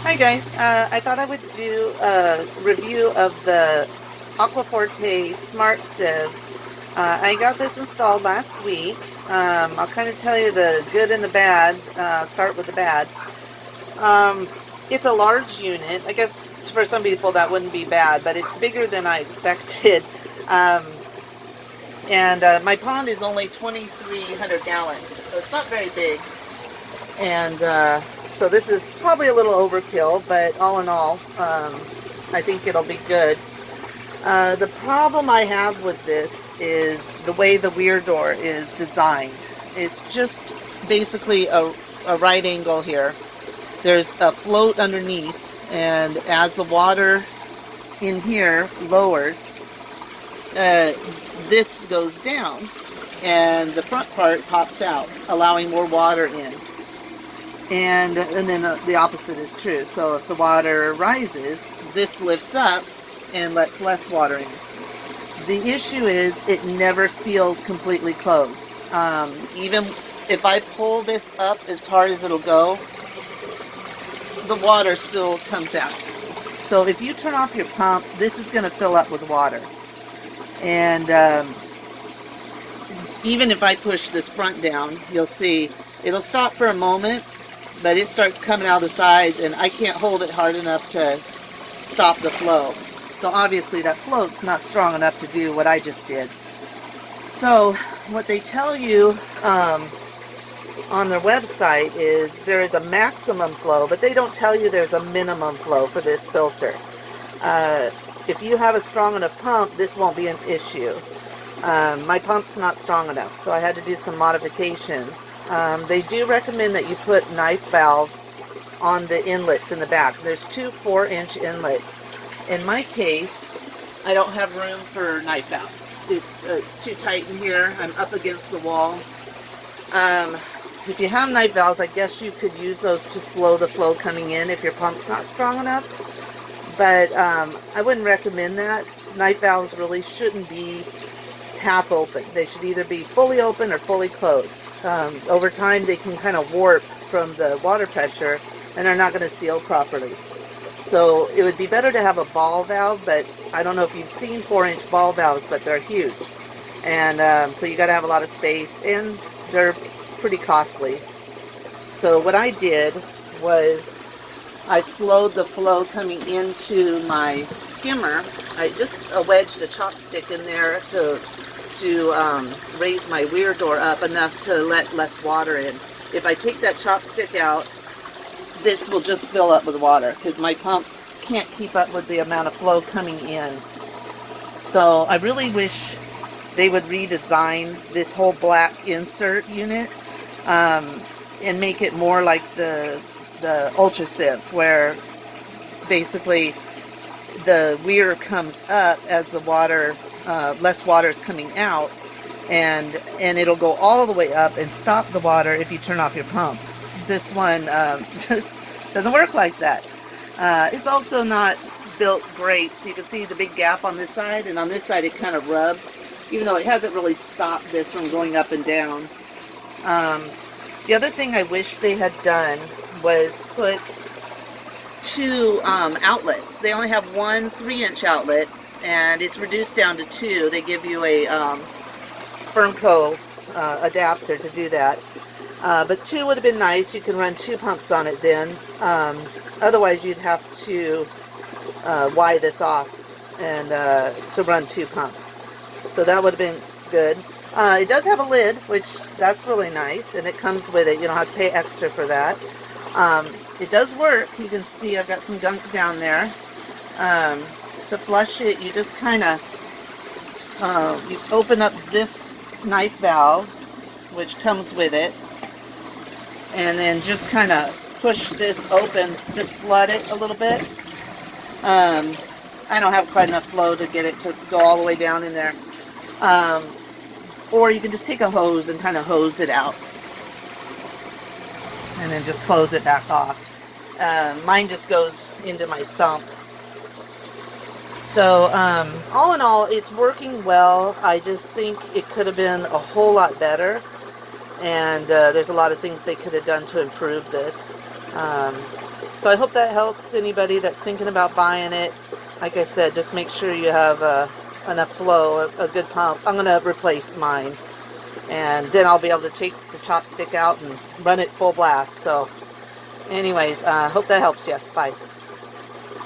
Hi guys, I thought I would do a review of the Aqua Forte Smartsieve. I got this installed last week. I'll kind of tell you the good and the bad. Start with the bad. It's a large unit. I guess for some people that wouldn't be bad, but it's bigger than I expected. And my pond is only 2,300 gallons, so it's not very big. And so this is probably a little overkill, but all in all, I think it'll be good. The problem I have with this is the way the weir door is designed. It's just basically a right angle here. There's a float underneath, and as the water in here lowers, this goes down, and the front part pops out, allowing more water in. And then the opposite is true. So if the water rises, this lifts up and lets less water in. The issue is it never seals completely closed. Even if I pull this up as hard as it'll go, the water still comes out. So if you turn off your pump, this is going to fill up with water. And even if I push this front down, you'll see it'll stop for a moment, but it starts coming out of the sides, and I can't hold it hard enough to stop the flow. So obviously that float's not strong enough to do what I just did. So what they tell you on their website is there is a maximum flow, but they don't tell you there's a minimum flow for this filter. If you have a strong enough pump, this won't be an issue. My pump's not strong enough, so I had to do some modifications. They do recommend that you put knife valve on the inlets in the back. There's two 4-inch inlets. In my case, I don't have room for knife valves. It's too tight in here. I'm up against the wall. If you have knife valves, I guess you could use those to slow the flow coming in if your pump's not strong enough. But I wouldn't recommend that. Knife valves really shouldn't be half open. They should either be fully open or fully closed. Over time they can kind of warp from the water pressure and are not going to seal properly. So it would be better to have a ball valve, but I don't know if you've seen 4-inch ball valves, but they're huge. And so you got to have a lot of space, and they're pretty costly. So what I did was I slowed the flow coming into my skimmer. I just wedged a chopstick in there to raise my weir door up enough to let less water in. If I take that chopstick out, this will just fill up with water because my pump can't keep up with the amount of flow coming in. So I really wish they would redesign this whole black insert unit and make it more like the Ultra Sieve, where basically the weir comes up as the water, less water is coming out, and it'll go all the way up and stop the water if you turn off your pump. This one just doesn't work like that. It's also not built great, so you can see the big gap on this side, and on this side it kind of rubs, even though it hasn't really stopped this from going up and down. The other thing I wish they had done was put two outlets. They only have one 3-inch outlet, and it's reduced down to 2. They give you a Firmco adapter to do that. But 2 would have been nice. You can run 2 pumps on it then. Otherwise you'd have to wire this off and to run 2 pumps. So that would have been good. It does have a lid, which that's really nice, and it comes with it. You don't have to pay extra for that. It does work. You can see I've got some gunk down there. To flush it, you just kind of you open up this knife valve, which comes with it, and then just kind of push this open, just flood it a little bit. I don't have quite enough flow to get it to go all the way down in there. Or you can just take a hose and kind of hose it out and then just close it back off. Mine just goes into my sump. So all in all, it's working well. I just think it could have been a whole lot better, and there's a lot of things they could have done to improve this. So I hope that helps anybody that's thinking about buying it. Like I said, just make sure you have enough flow, a good pump. I'm going to replace mine. And then I'll be able to take the chopstick out and run it full blast. So anyways, hope that helps you. Bye.